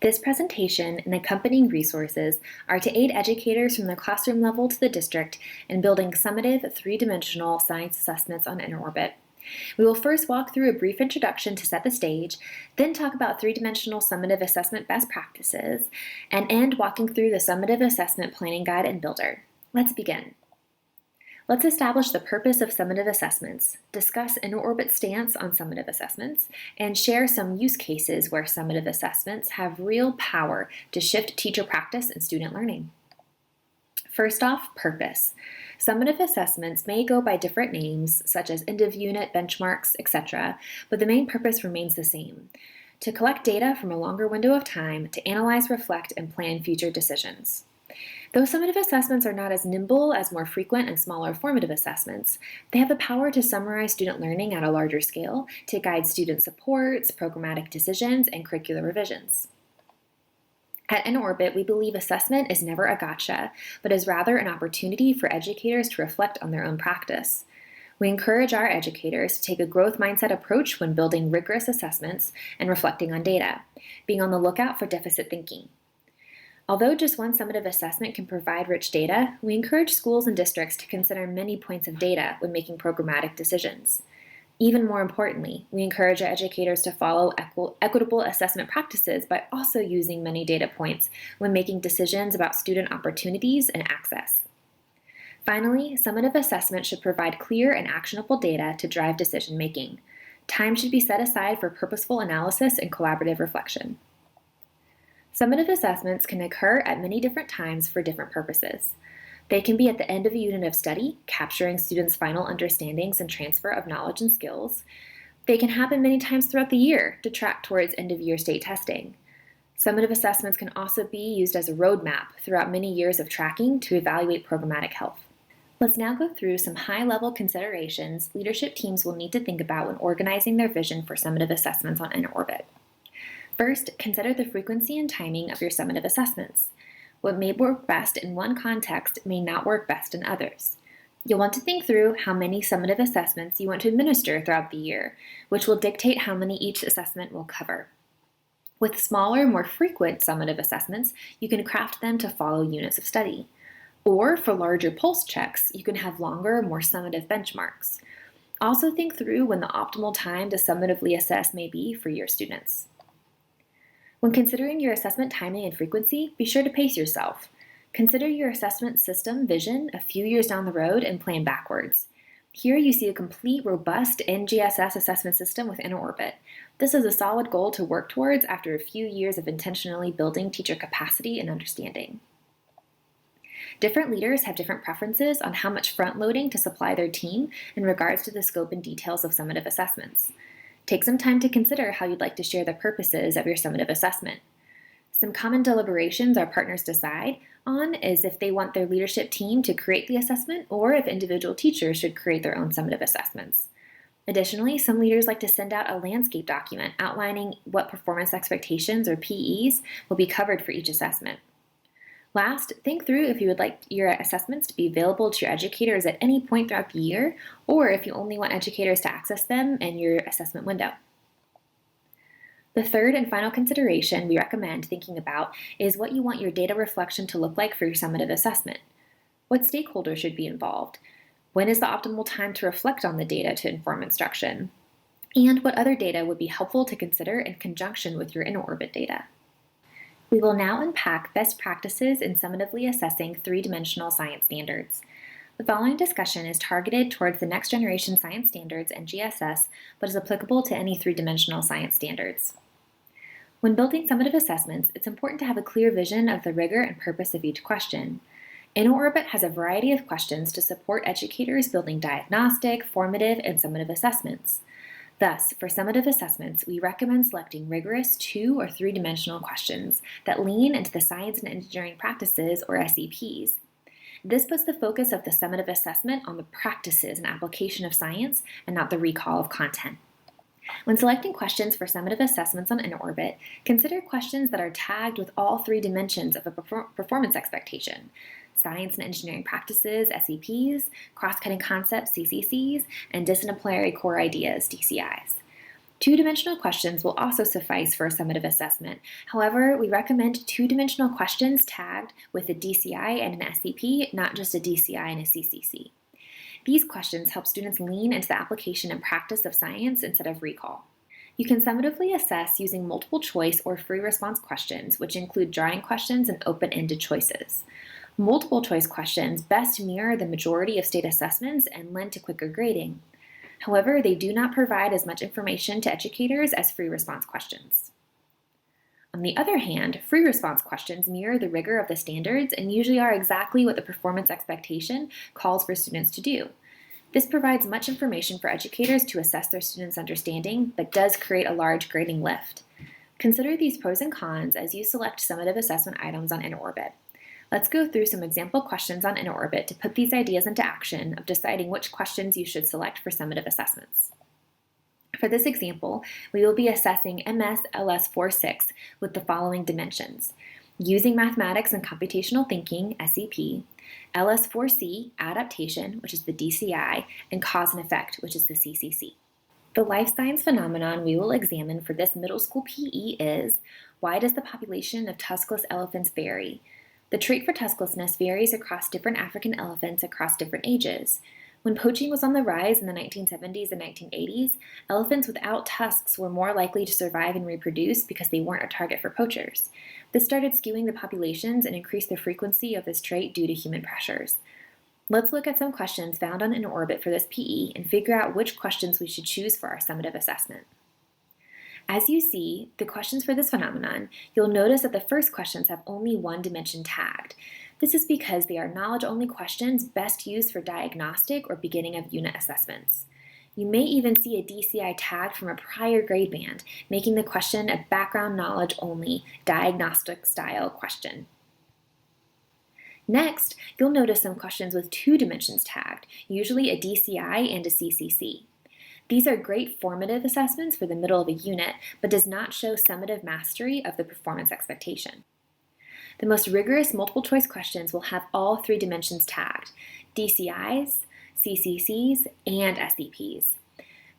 This presentation and accompanying resources are to aid educators from the classroom level to the district in building summative three-dimensional science assessments on InnerOrbit. We will first walk through a brief introduction to set the stage, then talk about three-dimensional summative assessment best practices, and end walking through the Summative Assessment Planning Guide and Builder. Let's begin. Let's establish the purpose of summative assessments, discuss InnerOrbit's stance on summative assessments, and share some use cases where summative assessments have real power to shift teacher practice and student learning. First off, purpose. Summative assessments may go by different names, such as end-of-unit, benchmarks, etc., but the main purpose remains the same: to collect data from a longer window of time to analyze, reflect, and plan future decisions. Though summative assessments are not as nimble as more frequent and smaller formative assessments, they have the power to summarize student learning at a larger scale to guide student supports, programmatic decisions, and curricular revisions. At InnerOrbit, we believe assessment is never a gotcha, but is rather an opportunity for educators to reflect on their own practice. We encourage our educators to take a growth mindset approach when building rigorous assessments and reflecting on data, being on the lookout for deficit thinking. Although just one summative assessment can provide rich data, we encourage schools and districts to consider many points of data when making programmatic decisions. Even more importantly, we encourage our educators to follow equitable assessment practices by also using many data points when making decisions about student opportunities and access. Finally, summative assessment should provide clear and actionable data to drive decision making. Time should be set aside for purposeful analysis and collaborative reflection. Summative assessments can occur at many different times for different purposes. They can be at the end of a unit of study, capturing students' final understandings and transfer of knowledge and skills. They can happen many times throughout the year to track towards end-of-year state testing. Summative assessments can also be used as a roadmap throughout many years of tracking to evaluate programmatic health. Let's now go through some high-level considerations leadership teams will need to think about when organizing their vision for summative assessments on InnerOrbit. First, consider the frequency and timing of your summative assessments. What may work best in one context may not work best in others. You'll want to think through how many summative assessments you want to administer throughout the year, which will dictate how many each assessment will cover. With smaller, more frequent summative assessments, you can craft them to follow units of study. Or for larger pulse checks, you can have longer, more summative benchmarks. Also think through when the optimal time to summatively assess may be for your students. When considering your assessment timing and frequency, be sure to pace yourself. Consider your assessment system vision a few years down the road and plan backwards. Here you see a complete, robust NGSS assessment system with InnerOrbit. This is a solid goal to work towards after a few years of intentionally building teacher capacity and understanding. Different leaders have different preferences on how much front-loading to supply their team in regards to the scope and details of summative assessments. Take some time to consider how you'd like to share the purposes of your summative assessment. Some common deliberations our partners decide on is if they want their leadership team to create the assessment or if individual teachers should create their own summative assessments. Additionally, some leaders like to send out a landscape document outlining what performance expectations or PEs will be covered for each assessment. Last, think through if you would like your assessments to be available to your educators at any point throughout the year, or if you only want educators to access them in your assessment window. The third and final consideration we recommend thinking about is what you want your data reflection to look like for your summative assessment. What stakeholders should be involved? When is the optimal time to reflect on the data to inform instruction? And what other data would be helpful to consider in conjunction with your InnerOrbit data? We will now unpack best practices in summatively assessing three-dimensional science standards. The following discussion is targeted towards the next generation science standards and GSS, but is applicable to any three-dimensional science standards. When building summative assessments, it's important to have a clear vision of the rigor and purpose of each question. InnerOrbit has a variety of questions to support educators building diagnostic, formative, and summative assessments. Thus, for summative assessments, we recommend selecting rigorous two- or three-dimensional questions that lean into the science and engineering practices, or SEPs. This puts the focus of the summative assessment on the practices and application of science and not the recall of content. When selecting questions for summative assessments on InnerOrbit, consider questions that are tagged with all three dimensions of a performance expectation: science and engineering practices, SEPs, cross-cutting concepts, CCCs, and disciplinary core ideas, DCIs. Two-dimensional questions will also suffice for a summative assessment. However, we recommend two-dimensional questions tagged with a DCI and an SCP, not just a DCI and a CCC. These questions help students lean into the application and practice of science instead of recall. You can summatively assess using multiple choice or free response questions, which include drawing questions and open-ended choices. Multiple choice questions best mirror the majority of state assessments and lend to quicker grading. However, they do not provide as much information to educators as free response questions. On the other hand, free response questions mirror the rigor of the standards and usually are exactly what the performance expectation calls for students to do. This provides much information for educators to assess their students' understanding, but does create a large grading lift. Consider these pros and cons as you select summative assessment items on InnerOrbit. Let's go through some example questions on InnerOrbit to put these ideas into action of deciding which questions you should select for summative assessments. For this example, we will be assessing MS LS46 with the following dimensions: using mathematics and computational thinking, SCP, LS4C, adaptation, which is the DCI, and cause and effect, which is the CCC. The life science phenomenon we will examine for this middle school PE is: why does the population of tuskless elephants vary? The trait for tusklessness varies across different African elephants across different ages. When poaching was on the rise in the 1970s and 1980s, elephants without tusks were more likely to survive and reproduce because they weren't a target for poachers. This started skewing the populations and increased the frequency of this trait due to human pressures. Let's look at some questions found on InnerOrbit for this PE and figure out which questions we should choose for our summative assessment. As you see the questions for this phenomenon, you'll notice that the first questions have only one dimension tagged. This is because they are knowledge-only questions best used for diagnostic or beginning of unit assessments. You may even see a DCI tagged from a prior grade band, making the question a background knowledge-only, diagnostic-style question. Next, you'll notice some questions with two dimensions tagged, usually a DCI and a CCC. These are great formative assessments for the middle of a unit, but does not show summative mastery of the performance expectation. The most rigorous multiple choice questions will have all three dimensions tagged: DCIs, CCCs, and SCPs.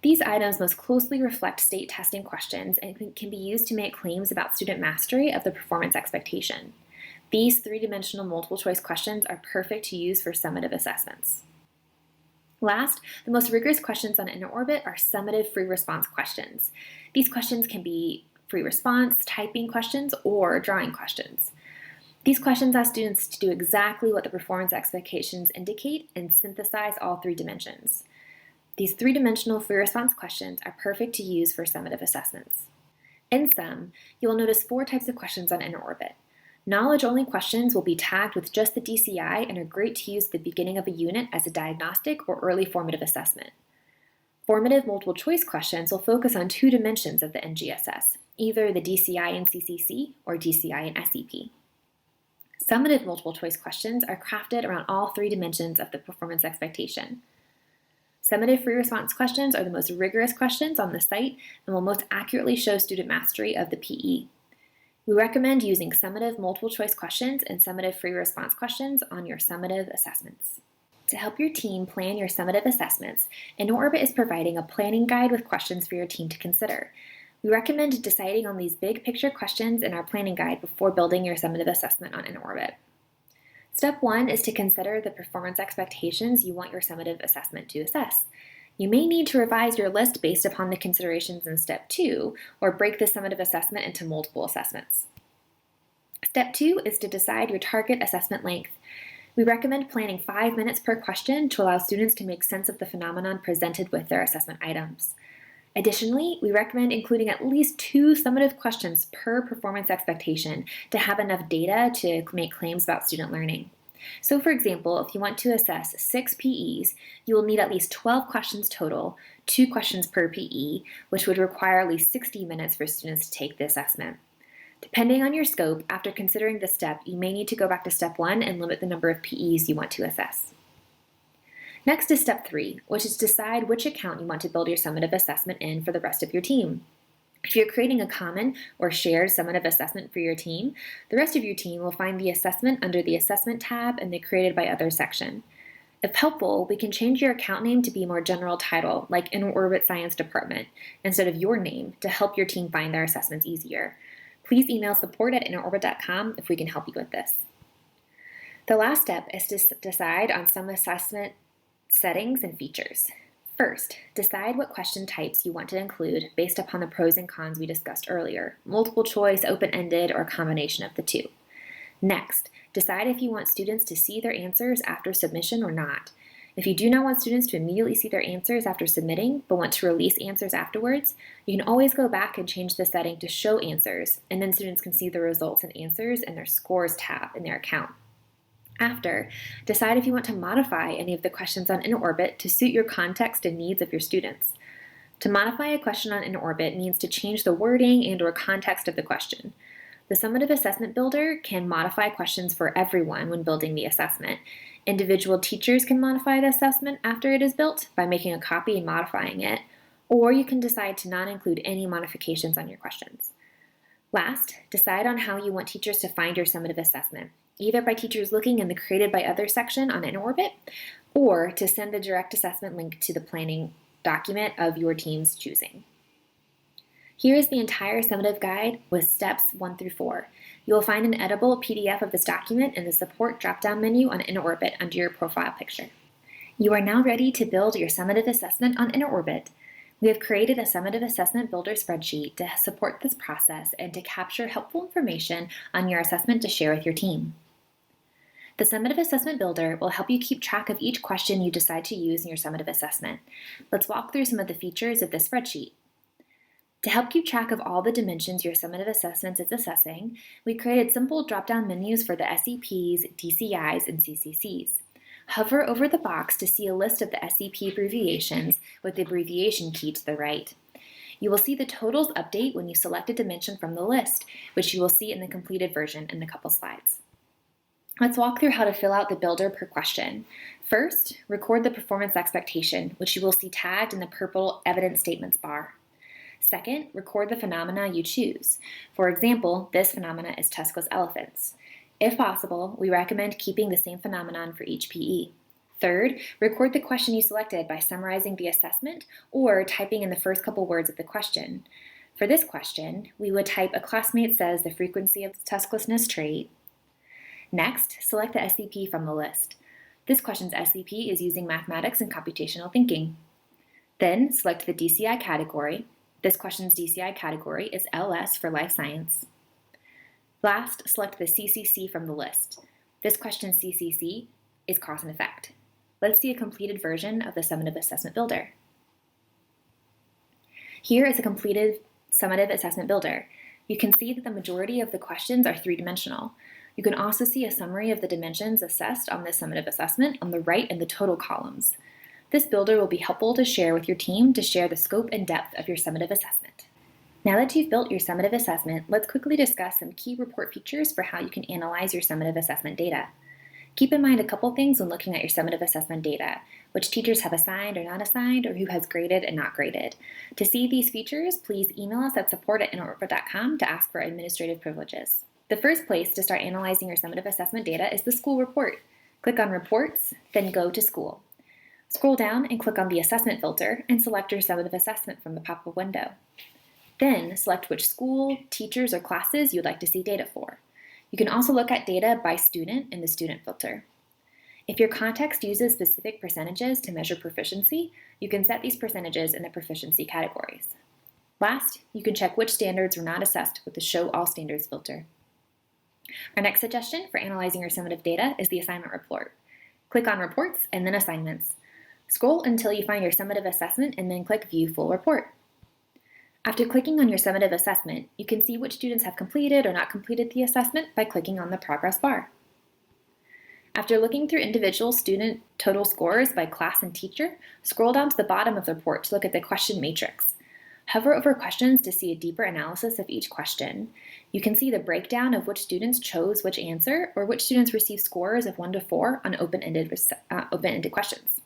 These items most closely reflect state testing questions and can be used to make claims about student mastery of the performance expectation. These three-dimensional multiple choice questions are perfect to use for summative assessments. Last, the most rigorous questions on InnerOrbit are summative free response questions. These questions can be free response, typing questions, or drawing questions. These questions ask students to do exactly what the performance expectations indicate and synthesize all three dimensions. These three-dimensional free response questions are perfect to use for summative assessments. In sum, you will notice four types of questions on InnerOrbit. Knowledge-only questions will be tagged with just the DCI and are great to use at the beginning of a unit as a diagnostic or early formative assessment. Formative multiple choice questions will focus on two dimensions of the NGSS, either the DCI and CCC or DCI and SCP. Summative multiple choice questions are crafted around all three dimensions of the performance expectation. Summative free response questions are the most rigorous questions on the site and will most accurately show student mastery of the PE. We recommend using summative multiple choice questions and summative free response questions on your summative assessments. To help your team plan your summative assessments, InnerOrbit is providing a planning guide with questions for your team to consider. We recommend deciding on these big picture questions in our planning guide before building your summative assessment on InnerOrbit. Step 1 is to consider the performance expectations you want your summative assessment to assess. You may need to revise your list based upon the considerations in Step 2, or break the summative assessment into multiple assessments. Step 2 is to decide your target assessment length. We recommend planning 5 minutes per question to allow students to make sense of the phenomenon presented with their assessment items. Additionally, we recommend including at least 2 summative questions per performance expectation to have enough data to make claims about student learning. So for example, if you want to assess 6 PEs, you will need at least 12 questions total, 2 questions per PE, which would require at least 60 minutes for students to take the assessment. Depending on your scope, after considering this step, you may need to go back to Step 1 and limit the number of PEs you want to assess. Next is Step 3, which is to decide which account you want to build your summative assessment in for the rest of your team. If you're creating a common or shared summative assessment for your team, the rest of your team will find the assessment under the Assessment tab in the Created by Others section. If helpful, we can change your account name to be a more general title, like InnerOrbit Science Department, instead of your name, to help your team find their assessments easier. Please email support@innerorbit.com if we can help you with this. The last step is to decide on some assessment settings and features. First, decide what question types you want to include based upon the pros and cons we discussed earlier: multiple choice, open-ended, or a combination of the two. Next, decide if you want students to see their answers after submission or not. If you do not want students to immediately see their answers after submitting, but want to release answers afterwards, you can always go back and change the setting to show answers, and then students can see the results and answers in their scores tab in their account. After, decide if you want to modify any of the questions on InnerOrbit to suit your context and needs of your students. To modify a question on InnerOrbit means to change the wording and/or context of the question. The Summative Assessment Builder can modify questions for everyone when building the assessment. Individual teachers can modify the assessment after it is built by making a copy and modifying it, or you can decide to not include any modifications on your questions. Last, decide on how you want teachers to find your summative assessment, either by teachers looking in the Created by Others section on InnerOrbit, or to send the direct assessment link to the planning document of your team's choosing. Here is the entire summative guide with steps 1 through 4. You will find an editable PDF of this document in the Support drop-down menu on InnerOrbit under your profile picture. You are now ready to build your summative assessment on InnerOrbit. We have created a Summative Assessment Builder spreadsheet to support this process and to capture helpful information on your assessment to share with your team. The Summative Assessment Builder will help you keep track of each question you decide to use in your summative assessment. Let's walk through some of the features of this spreadsheet. To help keep track of all the dimensions your summative assessment is assessing, we created simple drop-down menus for the SEPs, DCIs, and CCCs. Hover over the box to see a list of the SEP abbreviations with the abbreviation key to the right. You will see the totals update when you select a dimension from the list, which you will see in the completed version in a couple slides. Let's walk through how to fill out the builder per question. First, record the performance expectation, which you will see tagged in the purple evidence statements bar. Second, record the phenomena you choose. For example, this phenomena is tuskless elephants. If possible, we recommend keeping the same phenomenon for each PE. Third, record the question you selected by summarizing the assessment or typing in the first couple words of the question. For this question, we would type "a classmate says the frequency of tusklessness trait." Next, select the SCP from the list. This question's SCP is using mathematics and computational thinking. Then, select the DCI category. This question's DCI category is LS for life science. Last, select the CCC from the list. This question's CCC is cause and effect. Let's see a completed version of the Summative Assessment Builder. Here is a completed Summative Assessment Builder. You can see that the majority of the questions are three-dimensional. You can also see a summary of the dimensions assessed on this summative assessment on the right in the total columns. This builder will be helpful to share with your team to share the scope and depth of your summative assessment. Now that you've built your summative assessment, let's quickly discuss some key report features for how you can analyze your summative assessment data. Keep in mind a couple things when looking at your summative assessment data: which teachers have assigned or not assigned, or who has graded and not graded. To see these features, please email us at support@innerorbit.com to ask for administrative privileges. The first place to start analyzing your summative assessment data is the school report. Click on Reports, then go to School. Scroll down and click on the Assessment filter and select your summative assessment from the pop-up window. Then select which school, teachers, or classes you'd like to see data for. You can also look at data by student in the Student filter. If your context uses specific percentages to measure proficiency, you can set these percentages in the proficiency categories. Last, you can check which standards were not assessed with the Show All Standards filter. Our next suggestion for analyzing your summative data is the assignment report. Click on Reports and then Assignments. Scroll until you find your summative assessment and then click View Full Report. After clicking on your summative assessment, you can see which students have completed or not completed the assessment by clicking on the progress bar. After looking through individual student total scores by class and teacher, scroll down to the bottom of the report to look at the question matrix. Hover over questions to see a deeper analysis of each question. You can see the breakdown of which students chose which answer or which students received scores of 1 to 4 on open-ended questions.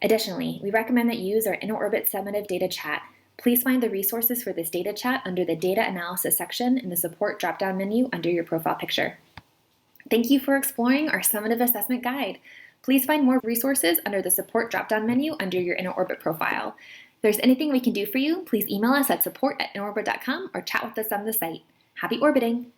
Additionally, we recommend that you use our InnerOrbit Summative Data Chat. Please find the resources for this data chat under the Data Analysis section in the Support drop-down menu under your profile picture. Thank you for exploring our Summative Assessment Guide. Please find more resources under the Support drop-down menu under your InnerOrbit profile. If there's anything we can do for you, please email us at support@innerorbit.com or chat with us on the site. Happy orbiting!